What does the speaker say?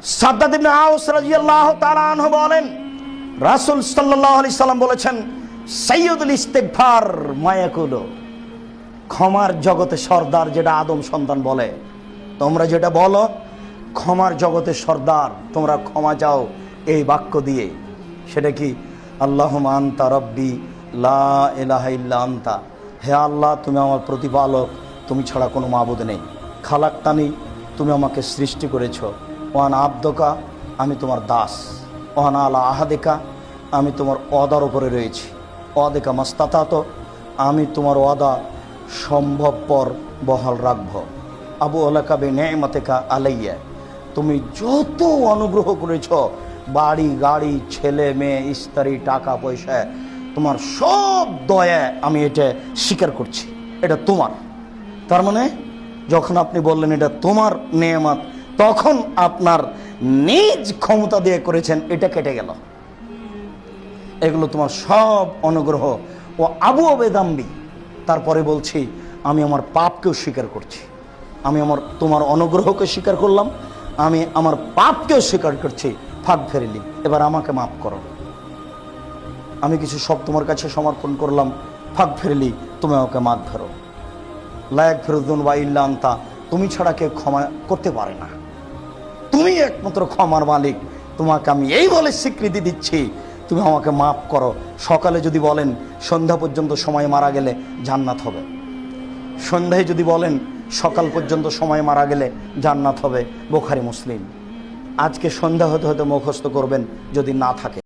সাদ্দাদ ইবনে আওস রাদিয়াল্লাহু তাআলা আনহু বলেন, রাসূল সাল্লাল্লাহু আলাইহি সাল্লাম বলেছেন, সাইয়্যিদুল ইস্তিগফার মা ইয়াকুলু, ক্ষমার জগতে সর্দার যেটা আদম সন্তান বলে, তোমরা যেটা বলো ক্ষমার জগতে সর্দার, তোমরা ক্ষমা চাও এই বাক্য দিয়ে। সেটা কি? আল্লাহুম্মা আনতা রাব্বি লা ইলাহা ইল্লা আনতা, হে আল্লাহ তুমি আমার প্রতিপালক, তুমি ছাড়া কোনো মাবুদ নেই। খালাক্তানি, তুমি আমাকে সৃষ্টি করেছো। ওয়ান আব্দকা, আমি তোমার দাস। ওয়ান আলা আহাদেকা, আমি তোমার ওয়াদার উপরে রয়েছি। ওয়াদেকা মাস্তাতাত, আমি তোমার ওয়াদা সম্ভবপর বহাল রাখব। আবু আলাকা বে নেমাতেকা আলাইয়া, তুমি যত অনুগ্রহ করেছ, বাড়ি গাড়ি ছেলে মেয়ে স্ত্রী টাকা পয়সা, তোমার সব দয়া আমি এটা স্বীকার করছি, এটা তোমার। তার মানে যখন আপনি বললেন এটা তোমার নেয়ামত, তখন আপনার নিজ ক্ষমতা দিয়ে করেছেন, এটা কেটে গেল। এগুলো তোমার সব অনুগ্রহ। ও আবু আবেদাম্বি, তারপরে বলছি আমি আমার পাপকেও স্বীকার করছি, আমি তোমার অনুগ্রহকে স্বীকার করলাম, আমি আমার পাপকেও স্বীকার করছি। ফাঁক ফেরিলি, এবার আমাকে মাফ করো, আমি কিছু সব তোমার কাছে সমর্পণ করলাম। ফাঁক ফেরিলি, তুমি আমাকে মাফ ফেরো। লায়াক ফেরুদ্দুন বা ইল্লা আনতা, তুমি ছাড়া কেউ ক্ষমা করতে পারে না, তুমি একমাত্র ক্ষমার মালিক। তোমাকে আমি এই বলে স্বীকৃতি দিচ্ছি, তুমি আমাকে মাফ করো। সকালে যদি বলেন সন্ধ্যা পর্যন্ত সময় মারা গেলে জান্নাত হবে, সন্ধ্যায় যদি বলেন সকাল পর্যন্ত সময় মারা গেলে জান্নাত হবে। বুখারী মুসলিম। আজকে সন্ধ্যা হতে হতে মুখস্থ করবেন যদি না থাকে।